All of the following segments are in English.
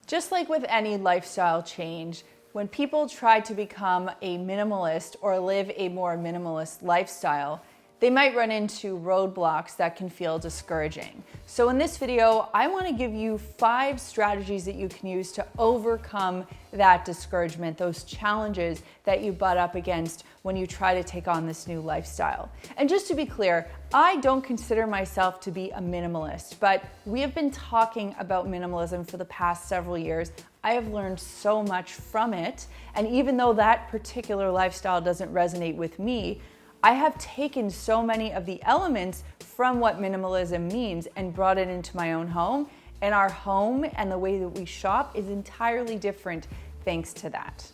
Just like with any lifestyle change, when people try to become a minimalist or live a more minimalist lifestyle, they might run into roadblocks that can feel discouraging. So in this video, I want to give you 5 strategies that you can use to overcome that discouragement, those challenges that you butt up against when you try to take on this new lifestyle. And just to be clear, I don't consider myself to be a minimalist, but we have been talking about minimalism for the past several years. I have learned so much from it, and even though that particular lifestyle doesn't resonate with me, I have taken so many of the elements from what minimalism means and brought it into my own home. And our home and the way that we shop is entirely different thanks to that.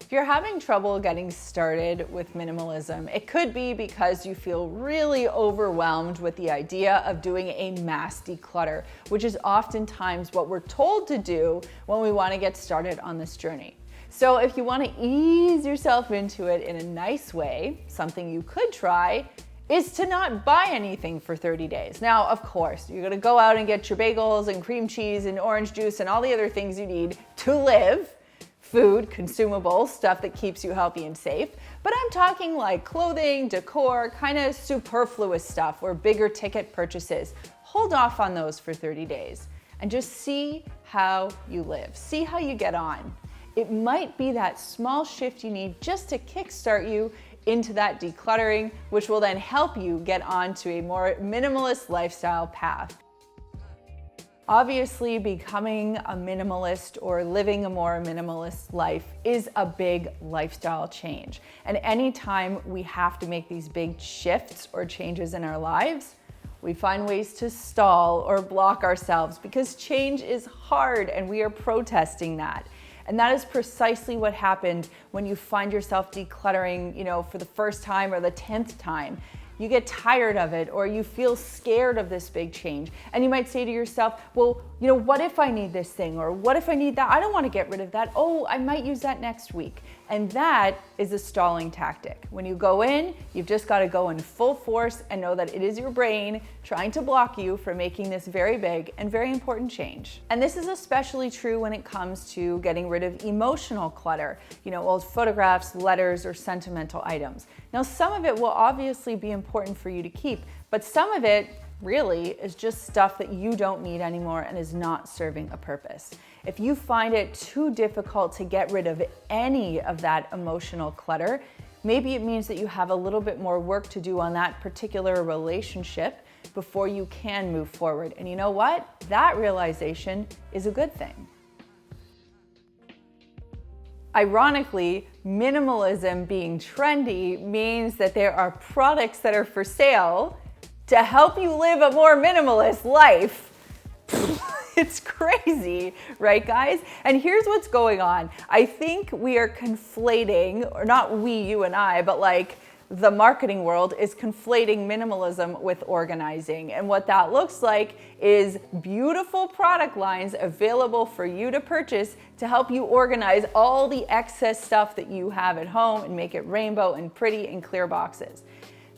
If you're having trouble getting started with minimalism, it could be because you feel really overwhelmed with the idea of doing a mass declutter, which is oftentimes what we're told to do when we want to get started on this journey. So if you want to ease yourself into it in a nice way, something you could try is to not buy anything for 30 days. Now, of course, you're going to go out and get your bagels and cream cheese and orange juice and all the other things you need to live. Food, consumables, stuff that keeps you healthy and safe. But I'm talking like clothing, decor, kind of superfluous stuff or bigger ticket purchases. Hold off on those for 30 days and just see how you live. See how you get on. It might be that small shift you need just to kickstart you into that decluttering, which will then help you get onto a more minimalist lifestyle path. Obviously, becoming a minimalist or living a more minimalist life is a big lifestyle change. And anytime we have to make these big shifts or changes in our lives, we find ways to stall or block ourselves because change is hard and we are protesting that. And that is precisely what happened when you find yourself decluttering, for the first time or the 10th time. You get tired of it or you feel scared of this big change. And you might say to yourself, well, what if I need this thing? Or what if I need that? I don't want to get rid of that. Oh, I might use that next week. And that is a stalling tactic. When you go in, you've just got to go in full force and know that it is your brain trying to block you from making this very big and very important change. And this is especially true when it comes to getting rid of emotional clutter, old photographs, letters, or sentimental items. Now, some of it will obviously be important for you to keep, but some of it really is just stuff that you don't need anymore and is not serving a purpose. If you find it too difficult to get rid of any of that emotional clutter, maybe it means that you have a little bit more work to do on that particular relationship before you can move forward. And you know what? That realization is a good thing. Ironically, minimalism being trendy means that there are products that are for sale to help you live a more minimalist life. It's crazy, right, guys? And here's what's going on. I think we are conflating, or not we, you and I, but like the marketing world is conflating minimalism with organizing. And what that looks like is beautiful product lines available for you to purchase to help you organize all the excess stuff that you have at home and make it rainbow and pretty and clear boxes.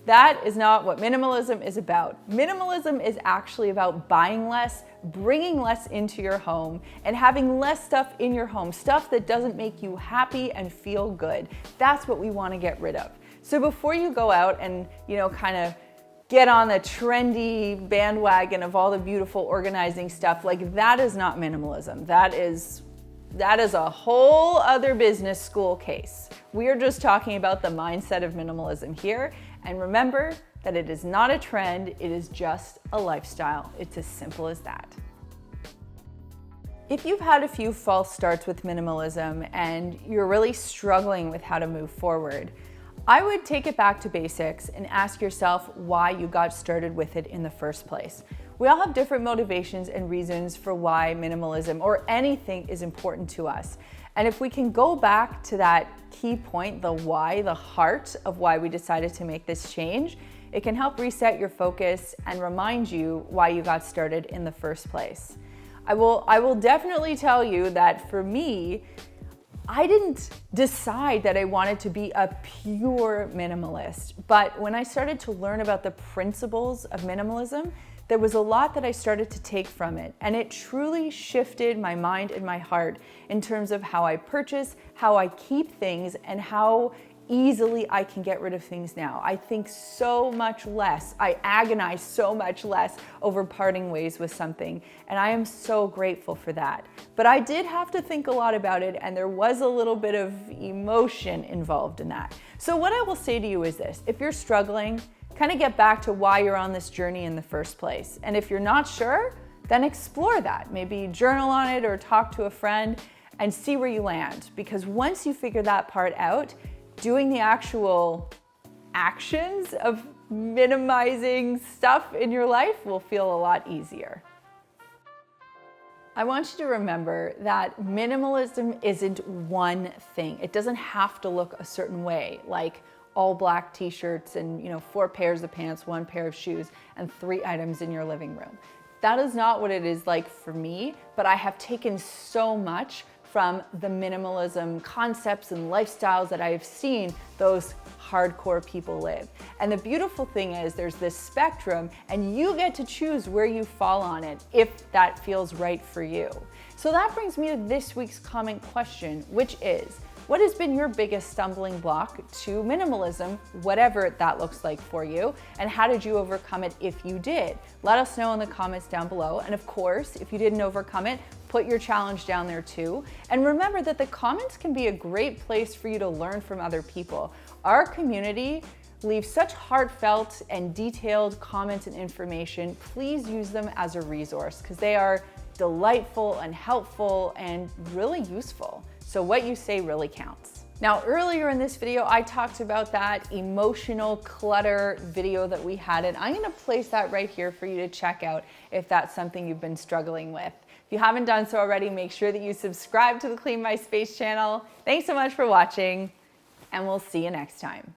That is not what minimalism is about. Minimalism is actually about buying less, bringing less into your home, and having less stuff in your home, stuff that doesn't make you happy and feel good. That's what we want to get rid of. So before you go out and, kind of get on the trendy bandwagon of all the beautiful organizing stuff, like that is not minimalism. That is a whole other business school case. We are just talking about the mindset of minimalism here. And remember that it is not a trend, it is just a lifestyle. It's as simple as that. If you've had a few false starts with minimalism and you're really struggling with how to move forward, I would take it back to basics and ask yourself why you got started with it in the first place. We all have different motivations and reasons for why minimalism or anything is important to us. And if we can go back to that key point, the why, the heart of why we decided to make this change, it can help reset your focus and remind you why you got started in the first place. I will definitely tell you that for me, I didn't decide that I wanted to be a pure minimalist, but when I started to learn about the principles of minimalism, there was a lot that I started to take from it, and it truly shifted my mind and my heart in terms of how I purchase, how I keep things, and how easily I can get rid of things now. I think so much less. I agonize so much less over parting ways with something, and I am so grateful for that. But I did have to think a lot about it, and there was a little bit of emotion involved in that. So what I will say to you is this: if you're struggling, kind of get back to why you're on this journey in the first place. And if you're not sure, then explore that. Maybe journal on it or talk to a friend and see where you land. Because once you figure that part out, doing the actual actions of minimizing stuff in your life will feel a lot easier. I want you to remember that minimalism isn't one thing. It doesn't have to look a certain way, like all black t-shirts and 4 pairs of pants, 1 pair of shoes, and 3 items in your living room. That is not what it is like for me, but I have taken so much from the minimalism concepts and lifestyles that I have seen those hardcore people live. And the beautiful thing is there's this spectrum, and you get to choose where you fall on it if that feels right for you. So that brings me to this week's comment question, which is, what has been your biggest stumbling block to minimalism, whatever that looks like for you, and how did you overcome it if you did? Let us know in the comments down below. And of course, if you didn't overcome it, put your challenge down there too. And remember that the comments can be a great place for you to learn from other people. Our community leaves such heartfelt and detailed comments and information. Please use them as a resource because they are delightful and helpful and really useful. So what you say really counts. Now, earlier in this video, I talked about that emotional clutter video that we had, and I'm gonna place that right here for you to check out if that's something you've been struggling with. If you haven't done so already, make sure that you subscribe to the Clean My Space channel. Thanks so much for watching, and we'll see you next time.